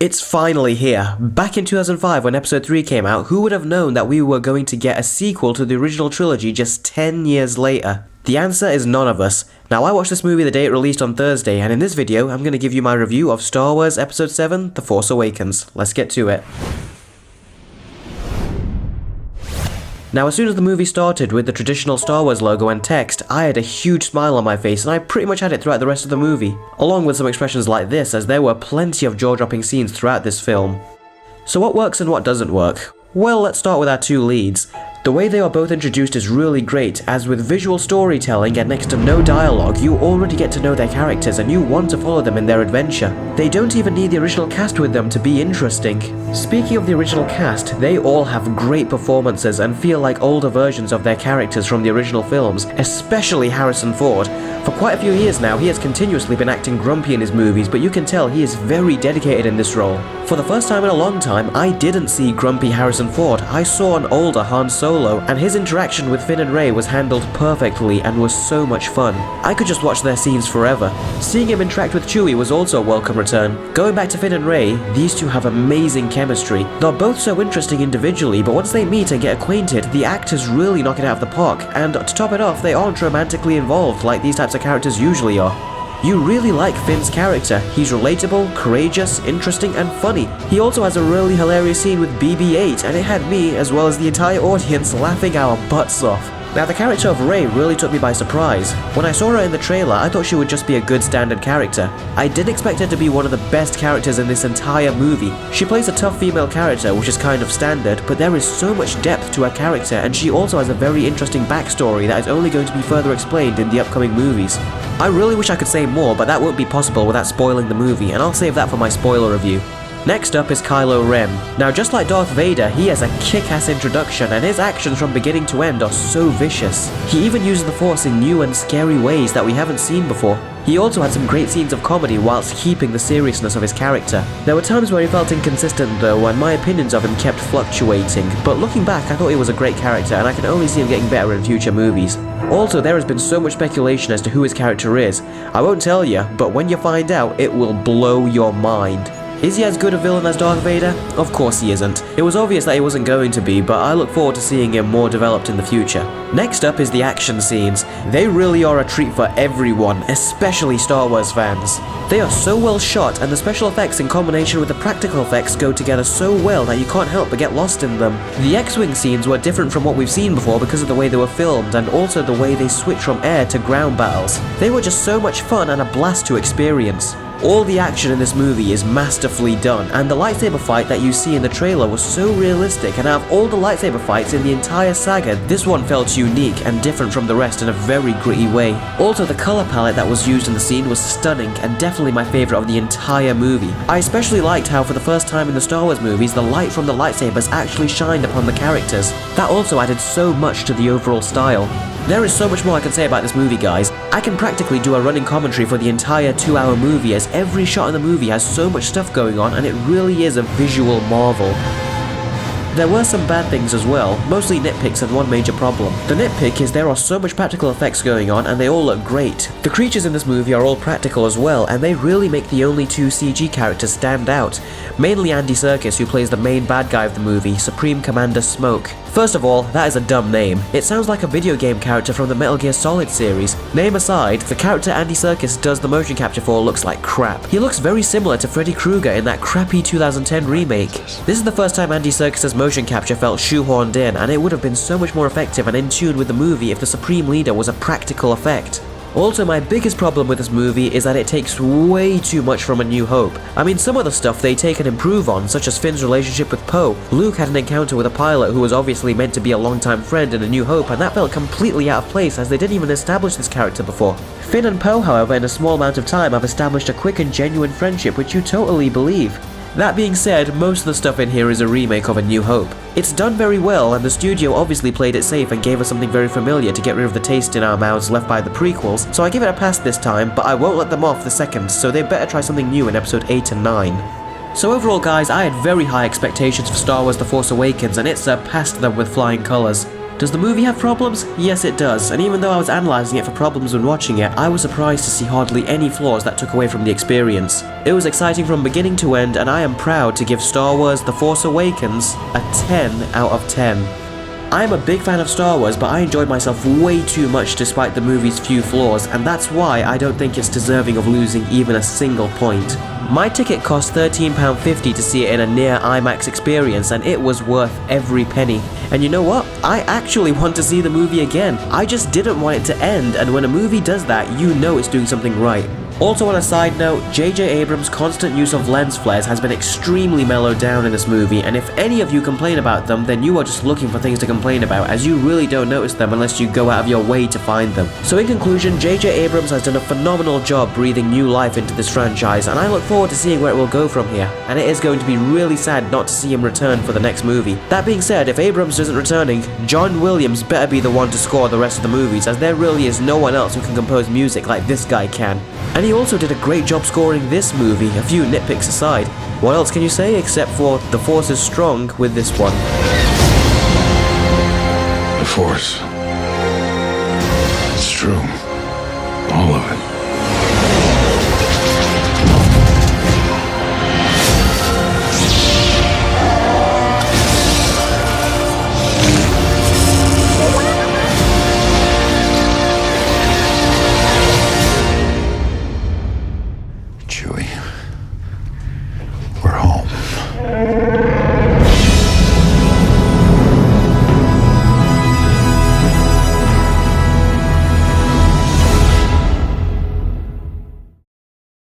It's finally here. Back in 2005 when episode 3 came out, who would have known that we were going to get a sequel to the original trilogy just 10 years later? The answer is none of us. Now I watched this movie the day it released on Thursday, and in this video I'm going to give you my review of Star Wars Episode 7, The Force Awakens. Let's get to it. Now as soon as the movie started with the traditional Star Wars logo and text, I had a huge smile on my face and I pretty much had it throughout the rest of the movie, along with some expressions like this, as there were plenty of jaw-dropping scenes throughout this film. So what works and what doesn't work? Well, let's start with our two leads. The way they are both introduced is really great, as with visual storytelling and next to no dialogue, you already get to know their characters and you want to follow them in their adventure. They don't even need the original cast with them to be interesting. Speaking of the original cast, they all have great performances and feel like older versions of their characters from the original films, especially Harrison Ford. For quite a few years now, he has continuously been acting grumpy in his movies, but you can tell he is very dedicated in this role. For the first time in a long time, I didn't see grumpy Harrison Ford. I saw an older Han Solo, and his interaction with Finn and Rey was handled perfectly and was so much fun. I could just watch their scenes forever. Seeing him interact with Chewie was also a welcome return. Going back to Finn and Rey, these two have amazing chemistry. They're both so interesting individually, but once they meet and get acquainted, the actors really knock it out of the park, and to top it off, they aren't romantically involved like these types of characters usually are. You really like Finn's character. He's relatable, courageous, interesting, and funny. He also has a really hilarious scene with BB-8, and it had me, as well as the entire audience, laughing our butts off. Now the character of Rey really took me by surprise. When I saw her in the trailer, I thought she would just be a good standard character. I didn't expect her to be one of the best characters in this entire movie. She plays a tough female character, which is kind of standard, but there is so much depth to her character, and she also has a very interesting backstory that is only going to be further explained in the upcoming movies. I really wish I could say more, but that won't be possible without spoiling the movie, and I'll save that for my spoiler review. Next up is Kylo Ren. Now just like Darth Vader, he has a kick-ass introduction and his actions from beginning to end are so vicious. He even uses the Force in new and scary ways that we haven't seen before. He also had some great scenes of comedy whilst keeping the seriousness of his character. There were times where he felt inconsistent though, and my opinions of him kept fluctuating, but looking back I thought he was a great character and I can only see him getting better in future movies. Also, there has been so much speculation as to who his character is. I won't tell you, but when you find out, it will blow your mind. Is he as good a villain as Darth Vader? Of course he isn't. It was obvious that he wasn't going to be, but I look forward to seeing him more developed in the future. Next up is the action scenes. They really are a treat for everyone, especially Star Wars fans. They are so well shot, and the special effects in combination with the practical effects go together so well that you can't help but get lost in them. The X-Wing scenes were different from what we've seen before because of the way they were filmed, and also the way they switched from air to ground battles. They were just so much fun and a blast to experience. All the action in this movie is masterfully done, and the lightsaber fight that you see in the trailer was so realistic, and out of all the lightsaber fights in the entire saga, this one felt unique and different from the rest in a very gritty way. Also, the color palette that was used in the scene was stunning and definitely my favorite of the entire movie. I especially liked how for the first time in the Star Wars movies, the light from the lightsabers actually shined upon the characters. That also added so much to the overall style. There is so much more I can say about this movie, guys. I can practically do a running commentary for the entire 2-hour movie, as every shot in the movie has so much stuff going on and it really is a visual marvel. There were some bad things as well, mostly nitpicks and one major problem. The nitpick is there are so much practical effects going on and they all look great. The creatures in this movie are all practical as well, and they really make the only two CG characters stand out. Mainly Andy Serkis, who plays the main bad guy of the movie, Supreme Commander Smoke. First of all, that is a dumb name. It sounds like a video game character from the Metal Gear Solid series. Name aside, the character Andy Serkis does the motion capture for looks like crap. He looks very similar to Freddy Krueger in that crappy 2010 remake. This is the first time Andy Serkis' motion capture felt shoehorned in, and it would have been so much more effective and in tune with the movie if the Supreme Leader was a practical effect. Also, my biggest problem with this movie is that it takes way too much from A New Hope. I mean, some of the stuff they take and improve on, such as Finn's relationship with Poe. Luke had an encounter with a pilot who was obviously meant to be a longtime friend in A New Hope, and that felt completely out of place as they didn't even establish this character before. Finn and Poe, however, in a small amount of time have established a quick and genuine friendship which you totally believe. That being said, most of the stuff in here is a remake of A New Hope. It's done very well, and the studio obviously played it safe and gave us something very familiar to get rid of the taste in our mouths left by the prequels, so I give it a pass this time, but I won't let them off the second, so they better try something new in episode 8 and 9. So overall guys, I had very high expectations for Star Wars The Force Awakens, and it surpassed them with flying colours. Does the movie have problems? Yes, it does, and even though I was analysing it for problems when watching it, I was surprised to see hardly any flaws that took away from the experience. It was exciting from beginning to end, and I am proud to give Star Wars The Force Awakens a 10 out of 10. I am a big fan of Star Wars, but I enjoyed myself way too much despite the movie's few flaws, and that's why I don't think it's deserving of losing even a single point. My ticket cost £13.50 to see it in a near IMAX experience, and it was worth every penny. And you know what? I actually want to see the movie again. I just didn't want it to end, and when a movie does that, you know it's doing something right. Also on a side note, J.J. Abrams' constant use of lens flares has been extremely mellowed down in this movie, and if any of you complain about them, then you are just looking for things to complain about, as you really don't notice them unless you go out of your way to find them. So in conclusion, J.J. Abrams has done a phenomenal job breathing new life into this franchise, and I look forward to seeing where it will go from here, and it is going to be really sad not to see him return for the next movie. That being said, if Abrams isn't returning, John Williams better be the one to score the rest of the movies, as there really is no one else who can compose music like this guy can. And he also did a great job scoring this movie, a few nitpicks aside. What else can you say except for the Force is strong with this one? The Force. It's true.